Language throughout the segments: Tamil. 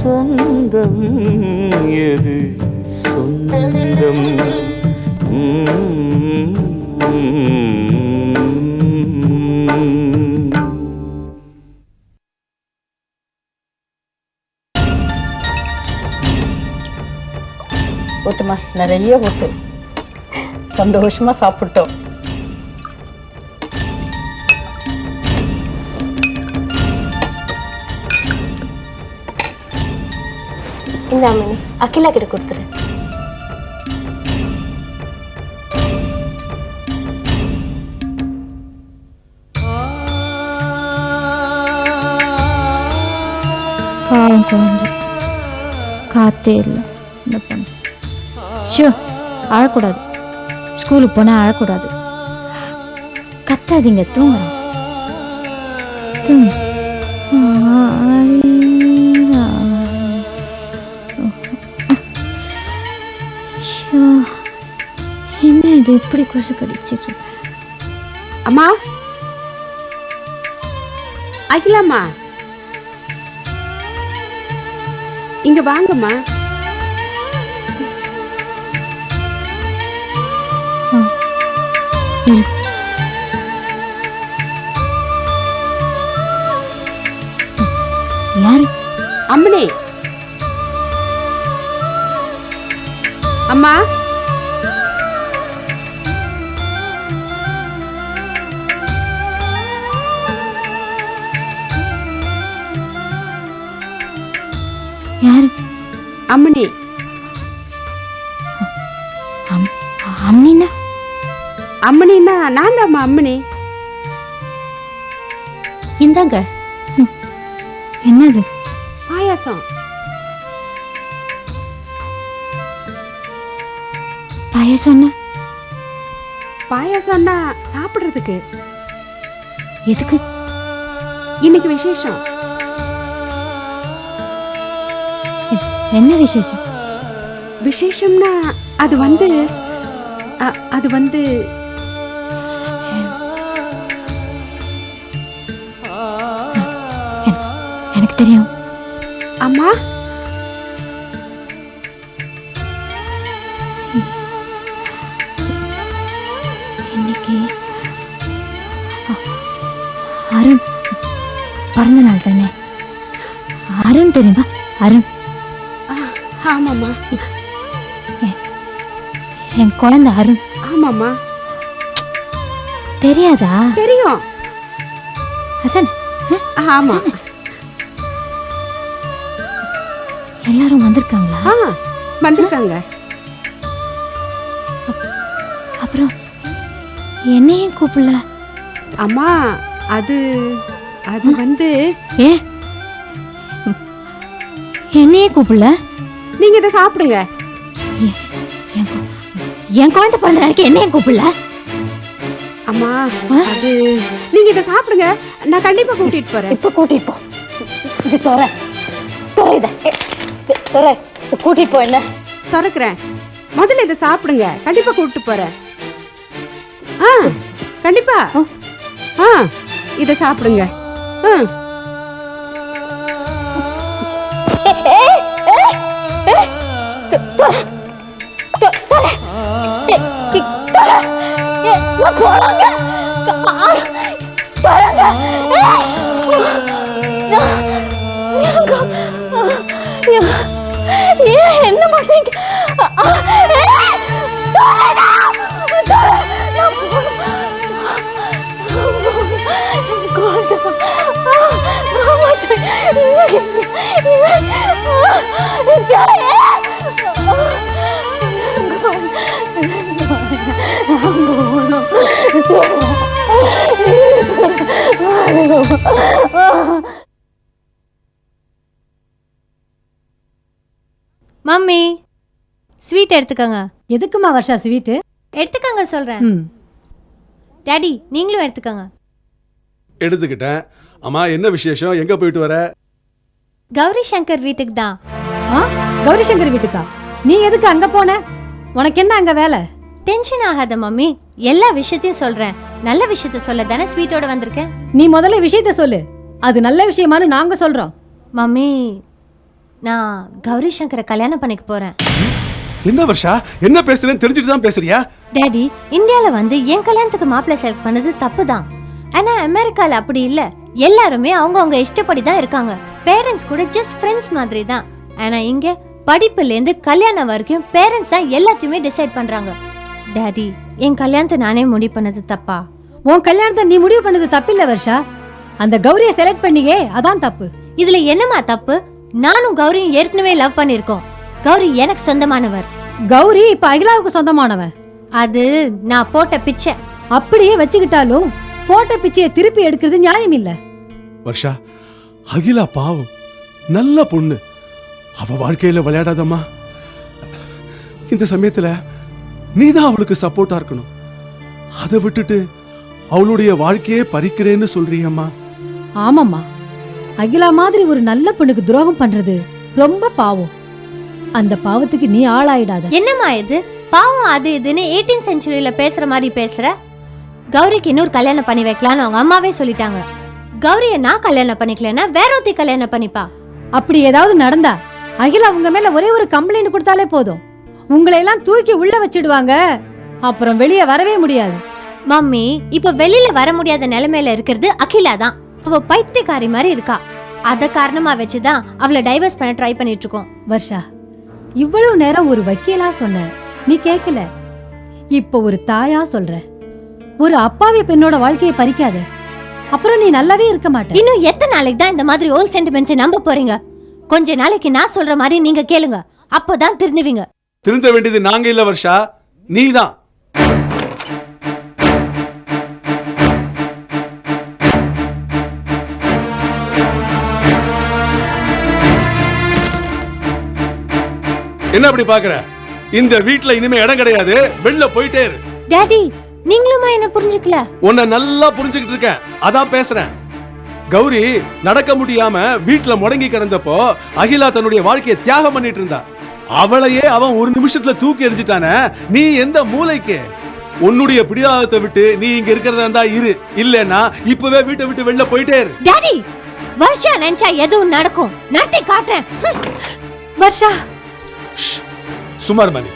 சொந்தம் எது சொந்தம் ஊத்துமா, நிறைய ஊத்து. சந்தோஷமா சாப்பிட்டோம். இந்த அம்மனி அகிலா கிட்ட கொடுத்துரு. பாவம் குழந்தை, காத்தே இல்லை. என்ன பண்ண? ஷோ, அழக்கூடாது. ஸ்கூலுக்கு போனால் அழக்கூடாது. கத்தாதீங்க, தூங்குறோம். தூங்கு. என்ன இது எப்படி கொசு கடிச்சிட்டு? அம்மா, அகிலாம்மா, இங்க வாங்கம்மா. யாரு? அம்மனே. அம்மா, யாரு? அம்மனே. அம்னினா? அம்மனின்னா நான் தாம்மா அம்மனே. இந்தாங்க. என்னது? பாயாசம். பாயாசம்? பாயாசம்னா சாப்பிடுறதுக்கு. எதுக்கு? இன்னைக்கு விசேஷம். என்ன விசேஷம்? விசேஷம்னா அது வந்து எனக்கு தெரியும். அம்மா, இன்னைக்கு அருண் பிறந்த நாள் தானே? அருண் தெரியுமா? அருண். ஆமாம்மா. என் குழந்தை அருண். ஆமாம்மா. தெரியாதா? தெரியும். அதான். ஆமா. எல்லாரும் வந்திருக்காங்களா? வந்திருக்காங்க. அப்புறம் என்னையும் கூப்பிடல? அம்மா, அது வந்து என்னையே கூப்பிடல? நீங்க இதை சாப்பிடுங்க. என் குழந்தை பிறந்த நாளைக்கு என்னையும் கூப்பிடல? அம்மா, அது நீங்க இதை சாப்பிடுங்க. நான் கண்டிப்பா கூட்டிட்டு போறேன். இப்ப கூட்டிட்டு போ. இது தோற கூட்டிட்டு போ. என்ன திறக்கிறேன். முதல்ல இதை சாப்பிடுங்க. கண்டிப்பா கூட்டிட்டு போறேன். கண்டிப்பா. இதை சாப்பிடுங்க. என்ன மாட்டீங்க? மம்மி, ஸ்வீட் எடுத்துக்கோங்க. எதுக்குமா வர்ஷா ஸ்வீட்டு? எடுத்துக்கோங்க சொல்றேன். டாடி, நீங்களும் எடுத்துக்கோங்க. எடுத்துக்கிட்டேன். அம்மா, என்ன விசேஷம்? எங்க போயிட்டு வர? கௌரி சங்கர் வீட்டுக்கு தான். கௌரி சங்கர் வீட்டுக்கா? நீ எதுக்கு அங்க போன? உனக்கு என்ன அங்க வேலை? டென்ஷன் ஆகாத மம்மி, எல்லா விஷயத்தையும் சொல்றேன். நல்ல விஷயத்த சொல்ல தானே ஸ்வீட்டோட வந்திருக்கேன். நீ முதல்ல விஷயத்த சொல்லு. அது நல்ல விஷயமானு நாங்க சொல்றோம். மம்மி, நான் கௌரி சங்கரை கல்யாணம் பண்ணிக்க போறேன். என்ன வர்ஷா, என்ன பேசுறேன்னு தெரிஞ்சுட்டு தான் பேசுறியா? டாடி, இந்தியால வந்து என் கல்யாணத்துக்கு மாப்பிள்ளை செலக்ட் பண்ணது தப்பு தான். ஆனா அமெரிக்கால அப்படி இல்ல. எல்லாருமே அவங்க இஷ்டப்படி தான் இருக்காங்க. பேரண்ட்ஸ் கூட ஜஸ்ட் ஃப்ரெண்ட்ஸ் மாதிரி தான். ஆனா இங்க படிப்புல இருந்து கல்யாணம் வரைக்கும் பேரண்ட்ஸ் தான் எல்லாத்தையுமே டிசைட் பண்றாங்க. டாடி, என் கல்யாணத்தை நானே முடிவு பண்ணது தப்பா? உன் கல்யாணத்தை நீ முடிவு பண்ணது தப்பில்ல வர்ஷா. அந்த கௌரியை செலக்ட் பண்ணியே அதான் தப்பு. இதுல என்னமா தப்பு? நானும் கௌரியும் ஏற்கனவே லவ் பண்ணிருக்கோம். கௌரி எனக்கு சொந்தமானவர். கௌரி இப்ப அகிலாவுக்கு சொந்தமானவன். அது நான் போட்ட பிச்சை. அப்படியே வச்சுக்கிட்டாலும் போட்ட பிச்சையை திருப்பி எடுக்கிறது நியாயம் இல்ல. வர்ஷா, அகிலா பாவம், நல்ல பொண்ணு. அவ வாழ்க்கையில விளையாடாதம்மா. இந்த சமயத்துல நீதான் அவளுக்கு சப்போர்ட்டா இருக்கணும். அதை விட்டுட்டு அவளுடைய வாழ்க்கையே பறிக்கிறேன்னு சொல்றியம்மா. ஆமாம்மா, அகிலா மாதிரி ஒரு நல்ல பொண்ணுக்கு துரோகம் பண்றது ரொம்ப பாவம். அந்த பாவத்துக்கு நீ ஆளாயிடாத. என்னம்மா இது? பாவம் அது இதுன்னு 18th செஞ்சுரியில பேசுற மாதிரி பேசுற. கௌரிக்கு இன்னொரு கல்யாணம் பண்ணி வைக்கலான்னு அவங்க அம்மாவே சொல்லிட்டாங்க. கௌரிய நான் கல்யாணம் பண்ணிக்கலன்னா வேற ஒருத்தி கல்யாணம் பண்ணிப்பா. அப்படி ஏதாவது நடந்தா அகிலா உங்க மேல ஒரே ஒரு கம்ப்ளைண்ட் கொடுத்தாலே போதும். உங்களை எல்லாம் தூக்கி உள்ள வச்சிடுவாங்க. அப்புறம் வெளியே வரவே முடியாது. மம்மி, இப்ப வெளியில வர முடியாத நிலைமையில இருக்கிறது அகிலா தான். அவ பைத்தியக்காரி மாதிரி இருக்கா. அத காரணமா வச்சுதான் அவளை டைவர்ஸ் பண்ண ட்ரை பண்ணிட்டு இருக்கோம். வர்ஷா, இவ்வளவு நேரம் ஒரு வக்கீலா சொன்ன, நீ கேக்கல. இப்ப ஒரு தாயா சொல்ற. ஒரு அப்பாவி பெண்ணோட வாழ்க்கையை பறிக்காத, அப்புறம் நீ நல்லாவே இருக்க மாட்ட. இன்னும் எத்தனை நாளைக்கு தான் இந்த மாதிரி ஓல்ட் சென்டிமெண்ட்ஸை நம்ப போறீங்க? கொஞ்ச நாளைக்கு நான் சொல்ற மாதிரி நீங்க கேளுங்க, அப்பதான் திருந்துவீங்க. திருந்த வேண்டியது நாங்க இல்ல வர்ஷா, நீதான். என்ன அப்படி பாக்குற? இந்த வீட்ல இனிமே இடம் கிடையாது, வெளில போயிட்டே இரு. டாடி, நீங்களுமா என்ன புரிஞ்சுக்கல? உன்னை நல்லா புரிஞ்சுக்கிட்டு இருக்கேன், அதான் பேசுறேன். கௌரி நடக்க முடியாம வீட்ல முடங்கி கிடந்தப்போ அகிலா தன்னுடைய வாழ்க்கையை தியாகம் பண்ணிட்டு இருந்தா. அவளையே அவன் ஒரு நிமிஷத்துல தூக்கி எறிஞ்சிட்டானே, நீ எந்த மூளைக்கு? உன்னுடைய பிடிவாதத்தை விட்டு நீ இங்க இருக்கிறதா இருந்தா இரு, இல்லன்னா இப்பவே வீட்டை விட்டு வெளில போயிட்டே இரு. டாடி, வர்ஷா நினைச்சா எதுவும் நடக்கும், நடத்தி காட்டுறேன். வர்ஷா, சுமார் மணி.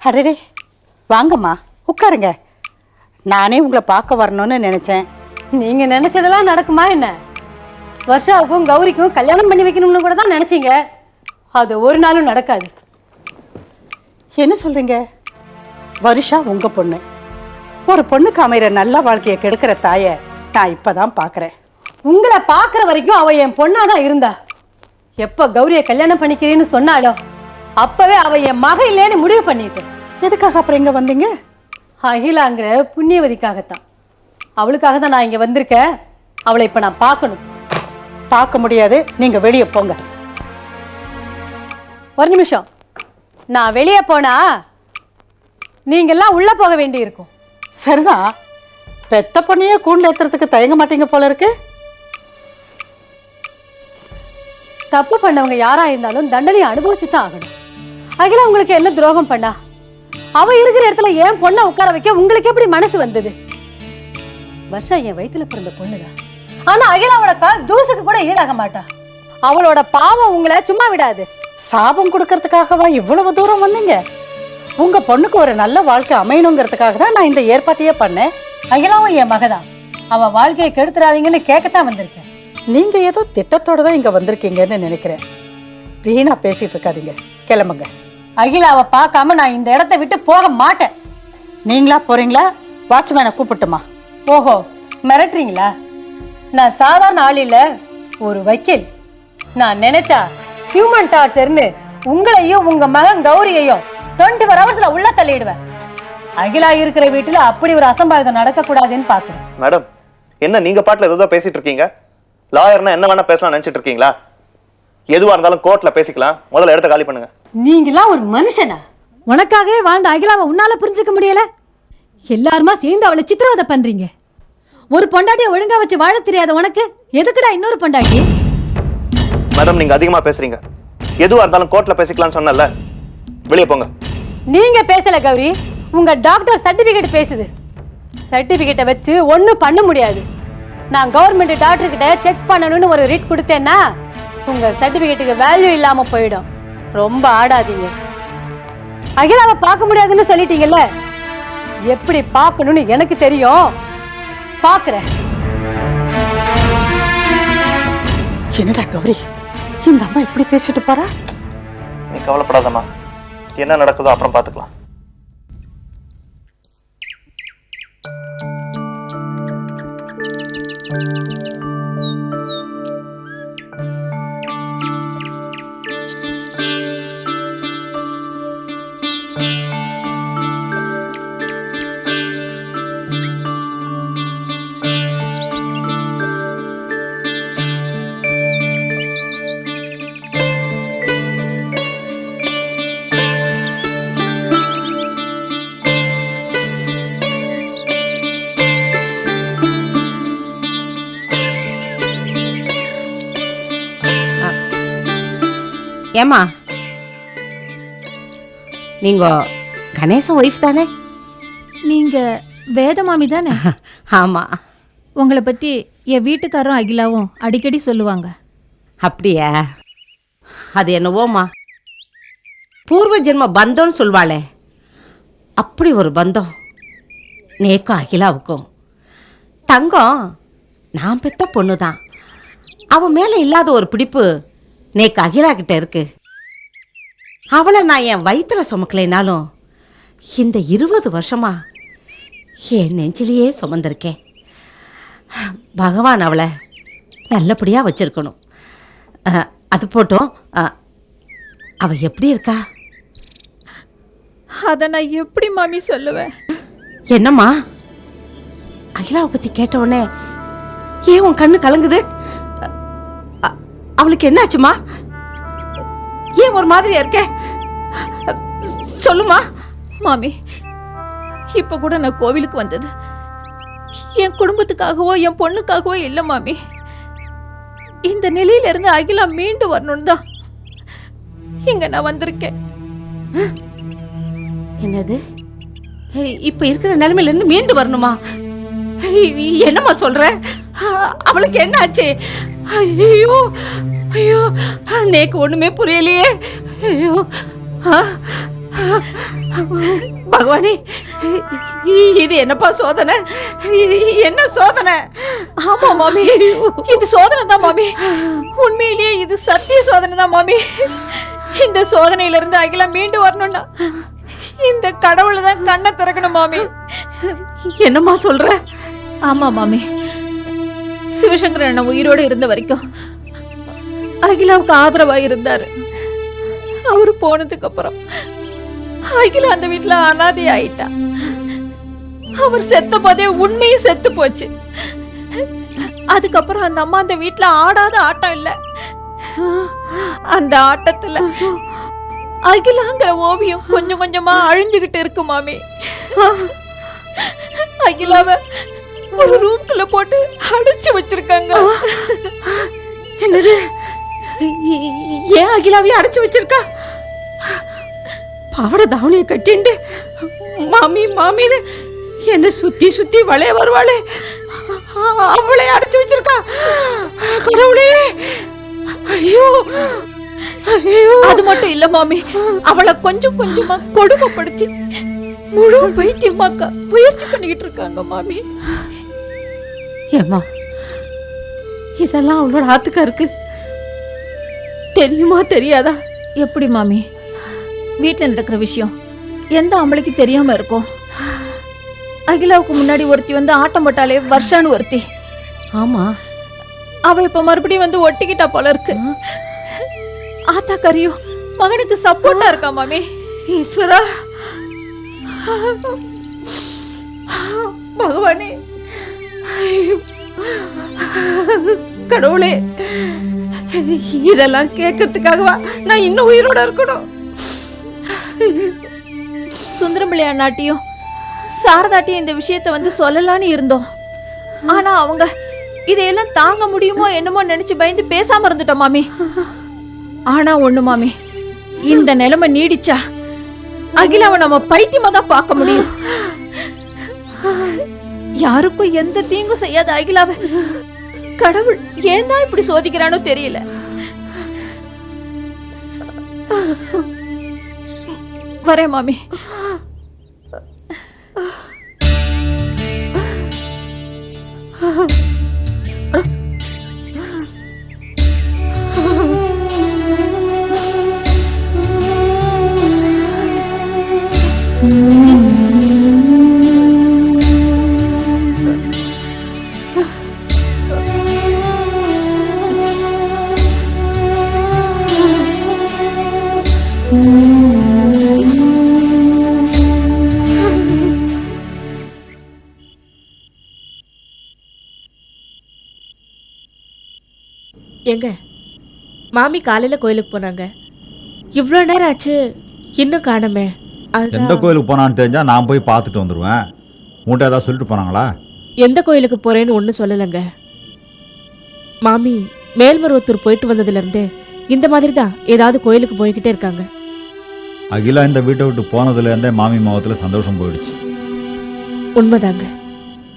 அடடே, வாங்கம்மா உட்காருங்க. நானே உங்களை பார்க்க வரணும்னு நினைச்சேன். நீங்க நினைச்சதெல்லாம் நடக்குமா என்ன? வர்ஷாவுக்கும் கௌரிக்கும் கல்யாணம் பண்ணி வைக்கணும்னு கூட தான் நினைச்சீங்க. அது ஒரு நாளும் நடக்காது. என்ன சொல்றீங்க? வருஷா உங்க பொண்ணு. ஒரு பொண்ணுக்கு அமைகிற நல்ல வாழ்க்கையை கெடுக்கிற தாயை நான் இப்பதான் பாக்குறேன். உங்களை பாக்குற வரைக்கும் அவ என் பொண்ணாதான் இருந்தா. எப்ப கௌரிய கல்யாணம் பண்ணிக்கிறேன்னு சொன்னாலோ அப்பவே அவ என் மக இல்லேன்னு முடிவு பண்ணிட்டேன். எதுக்காக அப்புறம் இங்க வந்தீங்க? அகிலாங்கிற புண்ணியவதிக்காகத்தான். அவளுக்காக தான் நான் இங்க வந்திருக்கேன். அவளை இப்ப நான் பார்க்கணும். பார்க்க முடியாது, நீங்க வெளியே போங்க. ஒரு நிமிஷம். நான் வெளியே போனா நீங்கெல்லாம் உள்ள போக வேண்டி இருக்கும். சரிதான், பெத்த பொண்ணையே கூண்டில் ஏத்துறதுக்கு தயங்க மாட்டீங்க போல இருக்கு. தப்பு பண்ணவங்க யாரா இருந்தாலும் தண்டனையை அனுபவிச்சு தான் ஆகணும். அகிலா உங்களுக்கு என்ன துரோகம் பண்ணா? அவ இருக்கிற இடத்துல ஏன் பொண்ணை உட்கார வைக்க உங்களுக்கு எப்படி மனசு வந்தது? வர்ஷா என் வயித்துல பிறந்த பொண்ணுதான். ஆனா அகிலாவோட கால் தூசுக்கு கூட ஈடாக மாட்டா. அவளோட பாவம் உங்களை சும்மா விடாது. சாபம் கொடுக்கறதுக்காகவா இவ்வளவு தூரம் வந்தீங்க? உங்க பொண்ணுக்கு ஒரு நல்ல வாழ்க்கை அமையணுங்கிறதுக்காக தான் நான் இந்த ஏற்பாட்டையே பண்ணேன். அகிலாவும் என் மகதான். அவ வாழ்க்கையை கெடுத்துறாதீங்கன்னு கேட்கத்தான் வந்திருக்கேன். நீங்க ஏதோ திட்டத்தோட தான் இங்க வந்திருக்கீங்கன்னு நினைக்கிறேன். வீணா பேசிட்டு இருக்காதீங்க, கிளம்புங்க. அகிலாவை பார்க்காம நான் இந்த இடத்தை விட்டு போக மாட்டேன். நீங்களா போறீங்களா? வாட்ச்மேனை கூப்பிட்டுமா? ஓஹோ, மிரட்டுறீங்களா? நான் சாதாரண ஆள் இல்ல, ஒரு வக்கீல். நான் நினைச்சா ஹியூமன் டார்ச்சர்னு உங்களையும் உங்க மகன் கௌரியையும் 24 ஹவர்ஸ்ல உள்ள தள்ளிடுவேன். அகிலா இருக்கிற வீட்டுல அப்படி ஒரு அசம்பாவிதம் நடக்க கூடாதுன்னு பாக்குறேன். மேடம், என்ன நீங்க பாட்டுல ஏதோ பேசிட்டு இருக்கீங்க? லாயர்னா என்ன வேணா பேசலாம் நினைச்சிட்டு இருக்கீங்களா? எதுவா இருந்தாலும் கோர்ட்ல பேசிக்கலாம். முதல்ல இடத்த காலி பண்ணுங்க. நீங்களாம் ஒரு மனுஷனா? உனக்காகவே வாழ்ந்த அகிலாவை உன்னால புரிஞ்சுக்க முடியல? எல்லாருமா சேர்ந்து அவளை சித்திரவதை பண்றீங்க. ஒரு பொண்டாட்டியை ஒழுங்கா வச்சு வாழ தெரியாத உனக்கு எதுக்குடா இன்னொரு பொண்டாட்டி? மேடம், நீங்க அதிகமா பேசுறீங்க. எதுவா இருந்தாலும் கோர்ட்ல பேசிக்கலாம்னு சொன்னல, வெளியே போங்க. நீங்க பேசல கௌரி, உங்க டாக்டர் சர்டிபிகேட் பேசுது. சர்டிபிகேட்டை வச்சு ஒன்றும் பண்ண முடியாது. நான் கவர்மெண்ட் டாக்டர் கிட்ட செக் பண்ணணும்னு ஒரு ரிட் கொடுத்தேன்னா உங்க சர்டிபிகேட்டுக்கு வேல்யூ இல்லாம போயிடும். ரொம்ப ஆடாதீங்க. அகிலாவை பார்க்க முடியாதுன்னு சொல்லிட்டீங்கல்ல, எப்படி பார்க்கணும்னு எனக்கு தெரியும், பார்க்கிறேன். என்னடா கௌரி, இந்த அம்மா இப்படி பேசிட்டு போறா? நீ கவலைப்படாதம்மா, என்ன நடக்குதோ அப்புறம் பார்த்துக்கலாம். ஏமா, நீங்க கணேசன் ஒய்ஃப் தானே? நீங்க வேத மாமி தானே? ஆமா. உங்களை பத்தி என் வீட்டுக்காரரும் அகிலாவும் அடிக்கடி சொல்லுவாங்க. அப்படியா? அது என்னவோமா, பூர்வ ஜென்ம பந்தம்னு சொல்வாளே, அப்படி ஒரு பந்தம் நேக்கும் அகிலாவுக்கும். தங்கம் நான் பெத்த பொண்ணு தான், அவன் மேலே இல்லாத ஒரு பிடிப்பு நேக்கு அகிலா கிட்ட இருக்கு. அவளை நான் என் வயிற்றுல சுமக்கலைனாலும் இந்த 20 வருஷமா என் நெஞ்சிலேயே சுமந்திருக்கேன். பகவான் அவளை நல்லபடியாக வச்சிருக்கணும். அது போட்டோம், அவ எப்படி இருக்கா? அதை நான் எப்படி மாமி சொல்லுவேன்? என்னம்மா, அகிலாவை பற்றி கேட்ட உடனே ஏன் உன் கண்ணு கலங்குது? அவளுக்கு என்னாச்சுமா? ஏன் ஒரு மாதிரியா இருக்க? சொல்லுமா. மாமி, இப்ப கூட நான் கோவிலுக்கு வந்தது என் குடும்பத்துக்காகவோ என் பொண்ணுக்காகவோ இல்லை மாமி. இந்த நிலையில இருந்து அகிலா மீண்டு வரணும்னு தான் இங்க நான் வந்திருக்கேன். என்னது, இப்ப இருக்கிற நிலைமையில இருந்து மீண்டு வரணுமா? என்னம்மா சொல்ற? அவளுக்கு என்ன ஆச்சு? ஐயோ ஐயோ, நேக்கு ஒண்ணுமே புரியலையே. ஐயோ பகவானே, இது என்னப்பா சோதனை? என்ன சோதனை? ஆமா மாமி, இது சோதனை தான் மாமி. உண்மையிலேயே இது சத்திய சோதனை தான் மாமி. இந்த சோதனையில இருந்து அகிலா மீண்டு வரணும்னா இந்த கடவுளை தான் கண்ணை திறக்கணும் மாமி. என்னம்மா சொல்ற? ஆமா மாமி, சிவசங்கர் அண்ணன் உயிரோடு இருந்த வரைக்கும் அகிலாவுக்கு ஆதரவா இருந்தாரு. அவரு போனதுக்கு அப்புறம் அகிலா அந்த வீட்டுல அனாதை ஆயிட்டா. அவர் செத்த போதே உண்மையும் செத்து போச்சு. அதுக்கப்புறம் அந்த அம்மா அந்த வீட்டுல ஆடாத ஆட்டம் இல்ல. அந்த ஆட்டத்துல அகிலாங்கிற ஓவியம் கொஞ்சம் கொஞ்சமா அழிஞ்சுகிட்டு இருக்கு மாமி. அகிலாவ ஒரு ரூம்குள்ள போட்டு அடைச்சு வச்சிருக்காங்க. என்னது, ஏன் அகிலாவையும் அடைச்சு வச்சிருக்கா? பாவட தாவணியை கட்டிண்டு மாமி மாமின்னு என்ன சுத்தி சுத்தி வளைய வருவாளே, அவளை அடைச்சு வச்சிருக்கா. கடவுளே, ஐயோ ஐயோ. அது மட்டும் இல்ல மாமி, அவளை கொஞ்சம் கொஞ்சமா கொடுமைப்படுத்தி முழு பைத்தியமாக்க முயற்சி பண்ணிக்கிட்டு இருக்காங்க மாமி. ஏம்மா, இதெல்லாம் அவளோட ஆத்துக்கா இருக்கு, தெரியுமா தெரியாதா? எப்படி மாமி, வீட்டுல நடக்கிற விஷயம் எந்த ஆம்பளைக்கு தெரியாம இருக்கும்? அகிலாவுக்கு முன்னாடி ஒருத்தி வந்து ஆட்டம் போட்டாலே வருஷான்னு ஒருத்தி. ஆமா, அவ இப்ப மறுபடியும் வந்து ஒட்டிக்கிட்டா போல இருக்கு. ஆத்தா கரியும் மகனுக்கு சப்போர்ட்டா இருக்கா மாமி. ஈஸ்வரா, பகவானே, கடவுளே, இதெல்லாம் கேட்கறதுக்காகவா நான் இன்னும் உயிரோட இருக்கணும்? சுந்தரம்பிள்ளை அண்ணாட்டியும் சாரதாட்டியும் இந்த விஷயத்த வந்து சொல்லலான்னு இருந்தோம். ஆனா அவங்க இதையெல்லாம் தாங்க முடியுமோ என்னமோ நினைச்சு பயந்து பேசாம இருந்துட்டோம் மாமி. ஆனா ஒண்ணு மாமி, இந்த நிலைமை நீடிச்சா அகிலாவை நம்ம பைத்தியமா தான் பார்க்க முடியும். யாருக்கும் எந்த தீங்கும் செய்யாத அகிலாவை கடவுள் ஏன் தான் இப்படி சோதிக்கிறானோ தெரியல. வரேன் மாமி. எங்க மாமி காலையில கோயிலுக்கு போனாங்க, இவ்வளோ நேரம் ஆச்சு இன்னும் காணமே. எந்த கோயிலுக்கு போனான்னு தெரிஞ்சா நான் போய் பார்த்துட்டு வந்துடுவேன். உன்கிட்ட ஏதாவது சொல்லிட்டு போனாங்களா? எந்த கோயிலுக்கு போறேன்னு ஒன்றும் சொல்லலைங்க. மாமி மேல்மருவத்தூர் போயிட்டு வந்ததுலேருந்தே இந்த மாதிரி தான் ஏதாவது கோயிலுக்கு போய்கிட்டே இருக்காங்க. அகிலா இந்த வீட்டை விட்டு போனதுலேருந்தே மாமி முகத்தில் சந்தோஷம் போயிடுச்சு. உண்மைதாங்க.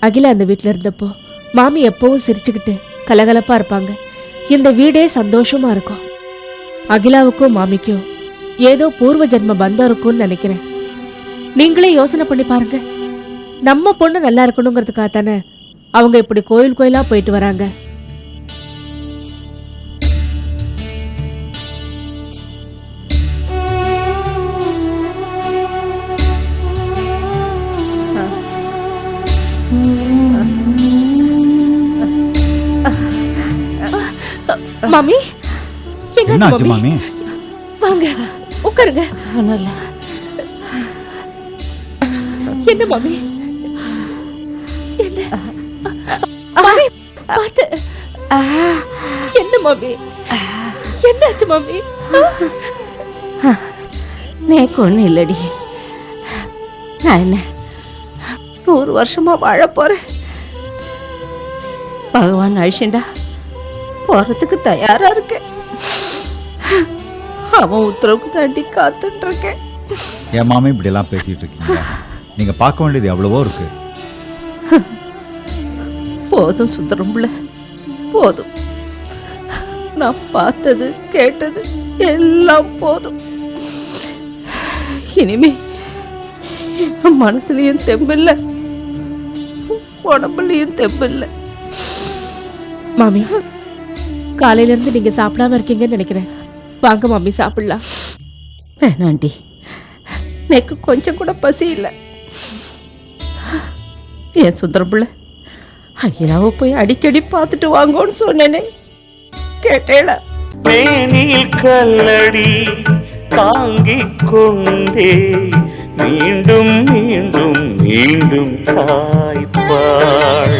அகிலா அந்த வீட்டில் இருந்தப்போ மாமி எப்பவும் சிரிச்சுக்கிட்டு கலகலப்பா இருப்பாங்க. இந்த வீடே சந்தோஷமா இருக்கும். அகிலாவுக்கும் மாமிக்கும் ஏதோ பூர்வ ஜென்ம பந்தம் இருக்கும்னு நினைக்கிறேன். நீங்களே யோசனை பண்ணி பாருங்க. நம்ம பொண்ணு நல்லா இருக்கணுங்கிறதுக்காக தானே அவங்க இப்படி கோயில் கோயிலா போயிட்டு வராங்க. மாமி என்னாச்சு மாமி? வாங்க உட்காருங்க. என்ன மாமி? என்ன மாமி பாத்து? என்ன மாமி? என்னாச்சு மாமி? நேக்கு ஒண்ணு இல்லடி. நான் என்ன 100 வருஷமா வாழ போறேன். பகவான் அழிச்சுண்டா போறதுக்கு தயாரா இருக்கேன். அவன் உத்தரவுக்கு தாண்டி காத்துட்டு இருக்கேன். என் மாமி இப்படி எல்லாம் பேசிட்டு இருக்கீங்க. நீங்க பார்க்க வேண்டியது எவ்வளவோ இருக்கு. போதும் சுந்தரம்ல, போதும். நான் பார்த்தது கேட்டது எல்லாம் போதும். இனிமே மனசுலயும் தெம்பில்ல, உடம்புலயும் தெம்பில்ல. மாமி காலையில இருந்து நீங்க சாப்பிடாம இருக்கீங்கன்னு நினைக்கிறேன். வாங்க மாமி சாப்பிடலாம். வேணாண்டி, எனக்கு கொஞ்சம் கூட பசி இல்லை. என் சுந்தரம்பிள்ள அகிலாவை போய் அடிக்கடி பார்த்துட்டு வாங்கன்னு சொன்னேனே, கேட்டேல? மேனில் கல்லடி தாங்கிக் கொண்டே மீண்டும் மீண்டும் மீண்டும் தாய்ப்பாள்